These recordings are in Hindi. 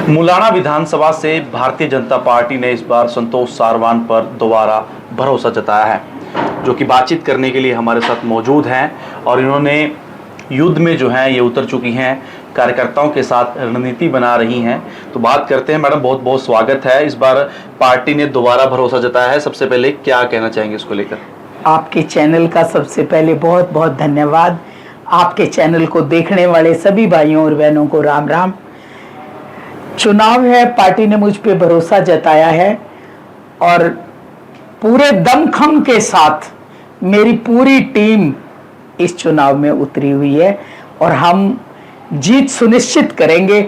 मुलाना विधानसभा से भारतीय जनता पार्टी ने इस बार संतोष सारवान पर दोबारा भरोसा जताया है, जो कि बातचीत करने के लिए हमारे साथ मौजूद हैं और इन्होंने युद्ध में जो है ये उतर चुकी हैं, कार्यकर्ताओं के साथ रणनीति बना रही हैं। तो बात करते हैं। मैडम, बहुत बहुत स्वागत है। इस बार पार्टी ने दोबारा भरोसा जताया है, सबसे पहले क्या कहना चाहेंगे इसको लेकर? आपके चैनल का सबसे पहले बहुत बहुत धन्यवाद। आपके चैनल को देखने वाले सभी भाइयों और बहनों को राम राम। चुनाव है, पार्टी ने मुझ पे भरोसा जताया है और पूरे दमखम के साथ मेरी पूरी टीम इस चुनाव में उतरी हुई है और हम जीत सुनिश्चित करेंगे।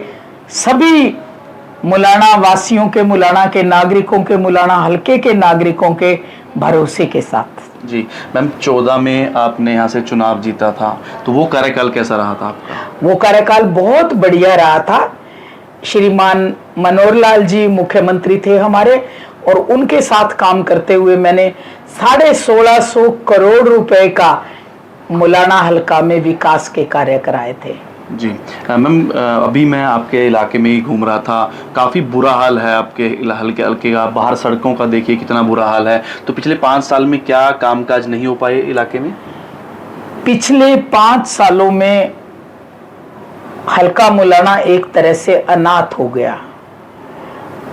सभी मुलाना वासियों के, मुलाना के नागरिकों के, मुलाना हलके के नागरिकों के भरोसे के साथ। जी मैम, 14 में आपने यहाँ से चुनाव जीता था, तो वो कार्यकाल कैसा रहा था आपका? वो कार्यकाल बहुत बढ़िया रहा था। श्रीमान मनोहर लाल जी मुख्यमंत्री थे हमारे और उनके साथ काम करते हुए मैंने 1650 करोड़ रुपए का मुलाना हलका में विकास के कार्य कराए थे। जी मैम, अभी मैं आपके इलाके में ही घूम रहा था, काफ़ी बुरा हाल है आपके हल्के का। बाहर सड़कों का देखिए कितना बुरा हाल है। तो पिछले 5 साल में क्या कामकाज नहीं हो पाए इलाके में? पिछले 5 सालों में हल्का मुलाना एक तरह से अनाथ हो गया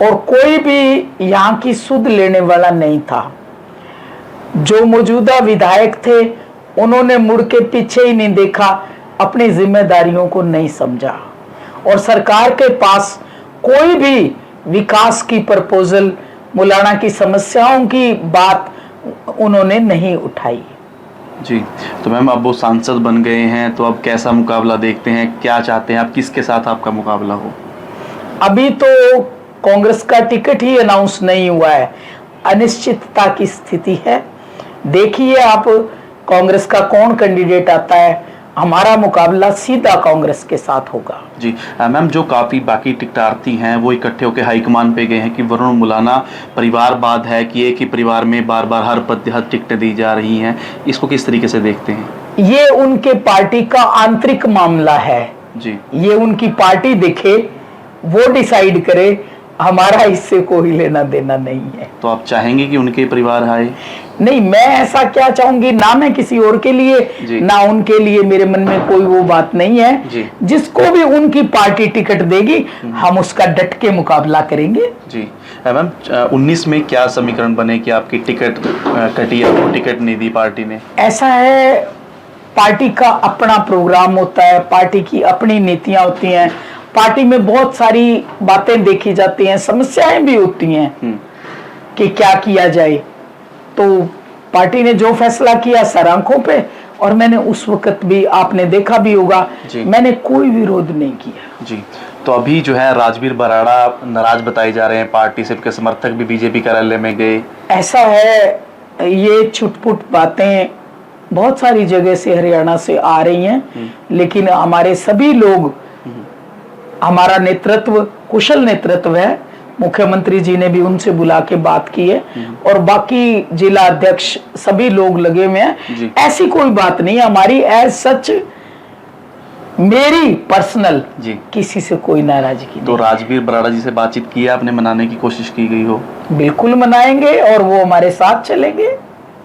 और कोई भी यहाँ की सुध लेने वाला नहीं था। जो मौजूदा विधायक थे उन्होंने मुड़ के पीछे ही नहीं देखा, अपनी जिम्मेदारियों को नहीं समझा और सरकार के पास कोई भी विकास की प्रपोजल, मुलाना की समस्याओं की बात उन्होंने नहीं उठाई। जी, तो मैम अब वो सांसद बन गए हैं, तो अब कैसा मुकाबला देखते हैं? क्या चाहते हैं आप, किसके साथ आपका मुकाबला हो? अभी तो कांग्रेस का टिकट ही अनाउंस नहीं हुआ है, अनिश्चितता की स्थिति है। देखिए आप कांग्रेस का कौन कैंडिडेट आता है। हमारा मुकाबला सीधा कांग्रेस के साथ होगा। जी मैम, जो काफ़ी बाकी टिकटार्थी हैं वो इकट्ठे होकर हाईकमान पे गए हैं कि वरुण मुलाना परिवारवाद है, कि एक ही परिवार में बार बार हर पद हर टिकटें दी जा रही हैं। इसको किस तरीके से देखते हैं? ये उनके पार्टी का आंतरिक मामला है। जी, ये उनकी पार्टी देखे, वो डिसाइड करे, हमारा इससे कोई लेना देना नहीं है। तो आप चाहेंगे कि उनके परिवार आए? नहीं, मैं ऐसा क्या चाहूंगी, ना मैं किसी और के लिए ना उनके लिए, मेरे मन में कोई वो बात नहीं है। जिसको भी उनकी पार्टी टिकट देगी हम उसका डट के मुकाबला करेंगे। जी मैम, 19 में क्या समीकरण बने कि आपकी टिकट कटी, आपको टिकट नहीं दी पार्टी ने? ऐसा है, पार्टी का अपना प्रोग्राम होता है, पार्टी की अपनी नीतियां होती हैं, पार्टी में बहुत सारी बातें देखी जाती हैं, समस्याएं भी होती हैं कि क्या किया जाए। तो पार्टी ने जो फैसला किया सर आंखों पे, और मैंने उस वक्त भी, आपने देखा भी होगा, मैंने कोई विरोध नहीं किया। जी, तो अभी जो है राजवीर बराड़ा नाराज बताए जा रहे हैं पार्टी से, के समर्थक भी बीजेपी कार्यालय में गए। ऐसा है, ये छुटपुट बातें बहुत सारी जगह से हरियाणा से आ रही हैं, लेकिन हमारे सभी लोग, हमारा नेतृत्व कुशल नेतृत्व है, मुख्यमंत्री जी ने भी उनसे बुला के बात की है और बाकी जिला अध्यक्ष सभी लोग लगे हुए हैं। ऐसी कोई बात नहीं हमारी, एज सच मेरी पर्सनल किसी से कोई नाराजगी। तो राजवीर बराड़ा जी से बातचीत की है आपने, मनाने की कोशिश की गई हो? बिल्कुल मनाएंगे और वो हमारे साथ चलेंगे।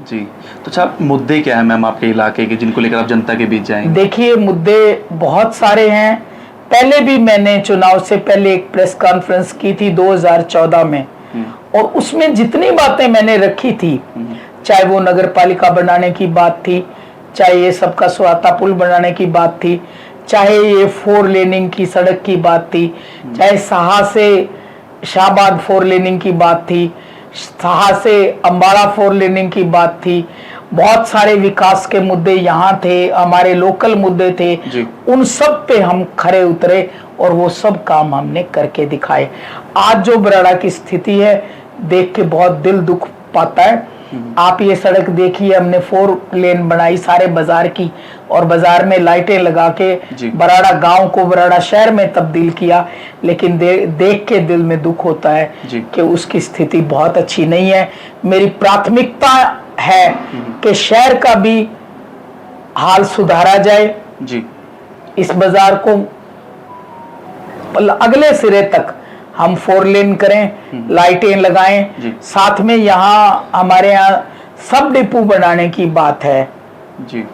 जी, तो अच्छा, मुद्दे क्या है मैम आपके इलाके के जिनको लेकर आप जनता के बीच जाएंगे? देखिए, मुद्दे बहुत सारे हैं। पहले भी मैंने चुनाव से पहले एक प्रेस कॉन्फ्रेंस की थी 2014 में और उसमें जितनी बातें मैंने रखी थी, चाहे वो नगर पालिका बनाने की बात थी, चाहे ये सबका स्वाता पुल बनाने की बात थी, चाहे ये 4 लेनिंग की सड़क की बात थी, चाहे साहा से शाहबाद 4 लेनिंग की बात थी, साहा से अंबाड़ा 4 लेनिंग की बात थी, बहुत सारे विकास के मुद्दे यहाँ थे, हमारे लोकल मुद्दे थे, उन सब पे हम खरे उतरे और वो सब काम हमने करके दिखाए। आज जो बराड़ा की स्थिति है देख के बहुत दिल दुख पाता है। आप ये सड़क देखिए, हमने 4 लेन बनाई सारे बाजार की और बाजार में लाइटें लगा के बराड़ा गांव को बराड़ा शहर में तब्दील किया, लेकिन देख के दिल में दुख होता है कि उसकी स्थिति बहुत अच्छी नहीं है। मेरी प्राथमिकता है कि शहर का भी हाल सुधारा जाए, इस बाजार को अगले सिरे तक हम 4 लेन करें, लाइटें लगाएं, जी। साथ में यहाँ हमारे यहाँ सब डिपो बनाने की बात है। जी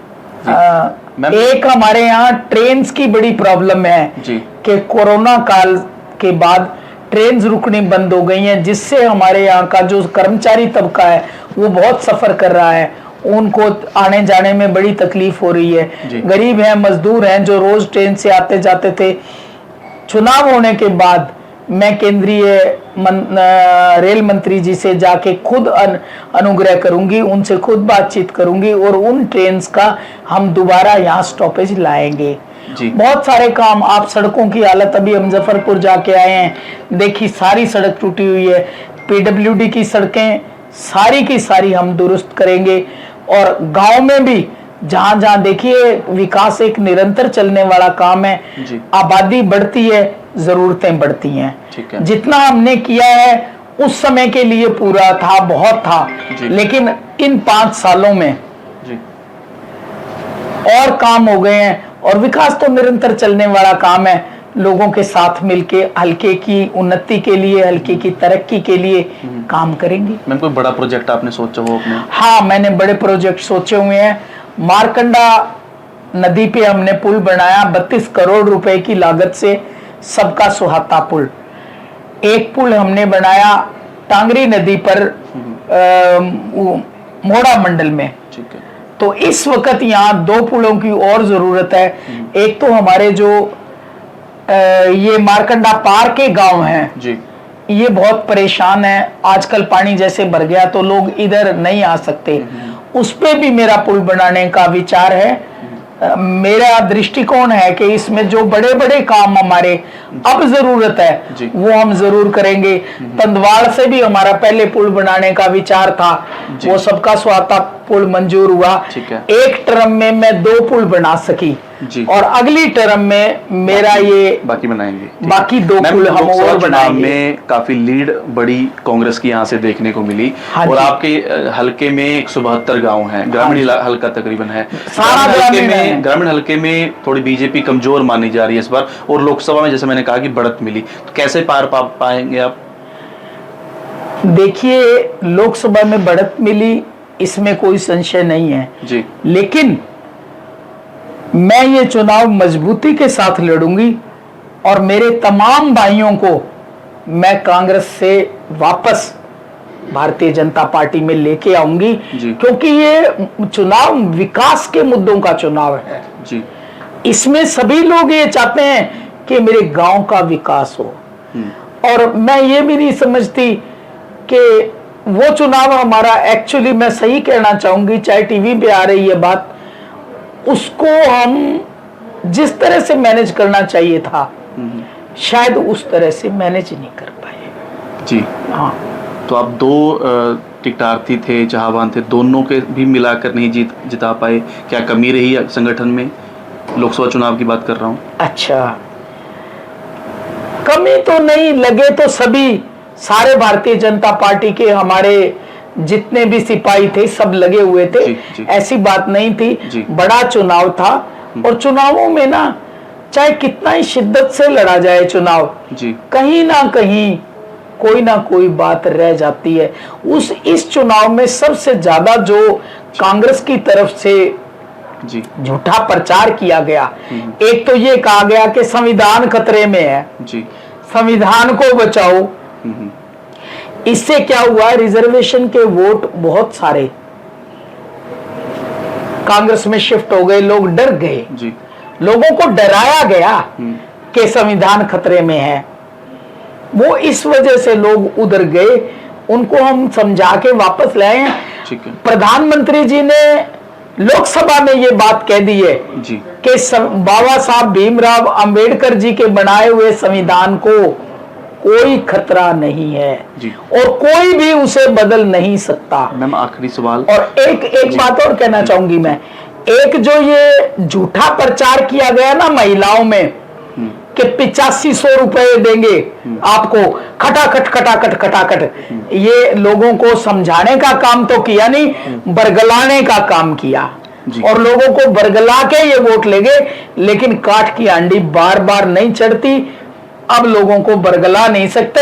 मैम। एक हमारे यहाँ ट्रेन की बड़ी प्रॉब्लम है जी। कि कोरोना काल के बाद ट्रेन रुकनी बंद हो गई हैं, जिससे हमारे यहाँ का जो कर्मचारी तबका है वो बहुत सफर कर रहा है, उनको आने जाने में बड़ी तकलीफ हो रही है। गरीब हैं, मजदूर हैं जो रोज ट्रेन से आते जाते थे। चुनाव होने के बाद मैं केंद्रीय रेल मंत्री जी से जाके खुद अनुग्रह करूंगी, उनसे खुद बातचीत करूंगी और उन ट्रेन का हम दोबारा यहाँ स्टॉपेज लाएंगे। जी। बहुत सारे काम, आप सड़कों की हालत, अभी हम मुजफ्फरपुर जाके आए हैं, देखी सारी सड़क टूटी हुई है। पीडब्ल्यूडी की सड़कें सारी की सारी हम दुरुस्त करेंगे और गांव में भी जहां जहां देखिए विकास एक निरंतर चलने वाला काम है। आबादी बढ़ती है, जरूरतें बढ़ती हैं। जितना हमने किया है उस समय के लिए पूरा था, बहुत था, लेकिन इन 5 सालों में और काम हो गए हैं और विकास तो निरंतर चलने वाला काम है। लोगों के साथ मिलके हल्के की उन्नति के लिए, हल्के की तरक्की के लिए काम करेंगे। मैम कोई बड़ा प्रोजेक्ट आपने सोचा हो अपने? हाँ, मैंने बड़े प्रोजेक्ट सोचे हुए हैं। मारकंडा नदी पे हमने पुल बनाया 32 करोड़ रुपए की लागत से, सबका सुहाता पुल। एक पुल हमने बनाया टांगरी नदी पर मोड़ा मंडल में। ठीक है। तो इस वक्त यहाँ 2 पुलों की और जरूरत है। एक तो हमारे जो ये मारकंडा पार के गांव हैं जी, ये बहुत परेशान है। आजकल पानी जैसे भर गया तो लोग इधर नहीं आ सकते, उस पे भी मेरा पुल बनाने का विचार है। मेरा दृष्टिकोण है कि इसमें जो बड़े बड़े काम हमारे अब जरूरत है वो हम जरूर करेंगे। तंदवाड़ से भी हमारा पहले पुल बनाने का विचार था, वो सबका स्वाता पुल मंजूर हुआ। एक टर्म में मैं 2 पुल बना सकी और अगली टर्म में मेरा ये बाकी बनाएंगे। बाकी 2 पुल हम और बनाएंगे। में काफी लीड बड़ी कांग्रेस की यहाँ से देखने को मिली। और आपके हलके में 172 गांव हैं, ग्रामीण हलका तकरीबन है। ग्रामीण हलके में थोड़ी बीजेपी कमजोर मानी जा रही है इस बार, और लोकसभा में जैसे मैंने कहा कि बढ़त मिली, तो कैसे पार पा पाएंगे आप? देखिए, लोकसभा में बढ़त मिली इसमें कोई संशय नहीं है जी, लेकिन मैं ये चुनाव मजबूती के साथ लड़ूंगी और मेरे तमाम भाइयों को मैं कांग्रेस से वापस भारतीय जनता पार्टी में लेके आऊंगी, क्योंकि ये चुनाव विकास के मुद्दों का चुनाव है जी। इसमें सभी लोग ये चाहते हैं कि मेरे गांव का विकास हो। और मैं ये भी नहीं समझती कि वो चुनाव हमारा, एक्चुअली मैं सही कहना चाहूंगी, चाहे टीवी पे आ रही है बात, उसको हम जिस तरह से मैनेज करना चाहिए था शायद उस तरह से मैनेज नहीं कर पाए जी। हाँ, तो आप 2 टिकटार्थी थे, जहावान थे, दोनों के भी मिलाकर नहीं जिता पाए, क्या कमी रही संगठन में? लोकसभा चुनाव की बात कर रहा हूँ। अच्छा, कमी तो नहीं, लगे तो सभी सारे भारतीय जनता पार्टी के हमारे जितने भी सिपाही थे सब लगे हुए थे। जी। ऐसी बात नहीं थी, बड़ा चुनाव था और चुनावों में ना चाहे कितना ही शिद्दत से लड़ा जाए चुनाव, कहीं ना कोई बात रह जाती है। इस चुनाव में सबसे ज्यादा जो कांग्रेस की तरफ से झूठा प्रचार किया गया, एक तो ये कहा गया कि संविधान खतरे में है, संविधान को बचाओ। इससे क्या हुआ, रिजर्वेशन के वोट बहुत सारे कांग्रेस में शिफ्ट हो गए, लोग डर गए, लोगों को डराया गया कि संविधान खतरे में है। वो इस वजह से लोग उधर गए, उनको हम समझा के वापस लाए। प्रधानमंत्री जी ने लोकसभा में ये बात कह दी है कि बाबा साहब भीमराव अंबेडकर जी के बनाए हुए संविधान को कोई खतरा नहीं है और कोई भी उसे बदल नहीं सकता। मैम आखिरी सवाल, और एक बात और कहना चाहूंगी मैं, एक जो ये झूठा प्रचार किया गया ना महिलाओं में कि 8500 रुपए देंगे आपको, खटाखट, ये लोगों को समझाने का काम तो किया नहीं, बरगलाने का काम किया और लोगों को बरगला के ये वोट लेंगे। लेकिन काठ की हांडी बार बार नहीं चढ़ती, अब लोगों को बरगला नहीं सकते।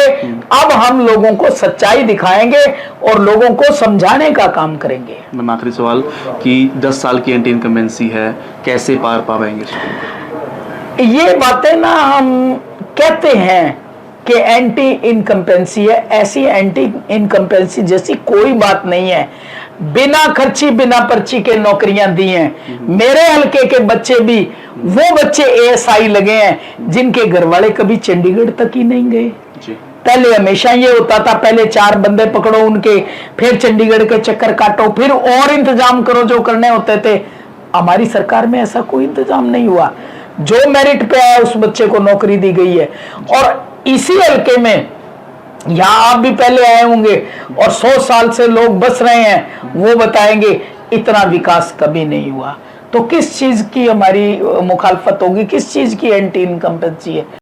अब हम लोगों को सच्चाई दिखाएंगे और लोगों को समझाने का काम करेंगे। मैम आखिरी सवाल कि 10 साल की एंटी इनकम्बेंसी है, कैसे पार पाएंगे इसको? ये बातें ना हम कहते हैं कि एंटी इनकम्पेंसी है, ऐसी एंटी इनकम्पेंसी जैसी कोई बात नहीं है। बिना खर्ची बिना पर्ची के नौकरियां दी हैं। मेरे हलके के बच्चे भी वो बच्चे एएसआई लगे हैं जिनके घर वाले कभी चंडीगढ़ तक ही नहीं गए। जी। पहले हमेशा ये होता था, पहले 4 बंदे पकड़ो उनके, फिर चंडीगढ़ के चक्कर काटो, फिर और इंतजाम करो जो करने होते थे। हमारी सरकार में ऐसा कोई इंतजाम नहीं हुआ। जो मेरिट पे आया उस बच्चे को नौकरी दी गई है। और इसी हल्के में यहाँ आप भी पहले आए होंगे और 100 साल से लोग बस रहे हैं, वो बताएंगे इतना विकास कभी नहीं हुआ। तो किस चीज की हमारी मुखालफत होगी, किस चीज की एंटी इनकम्पेंसी है?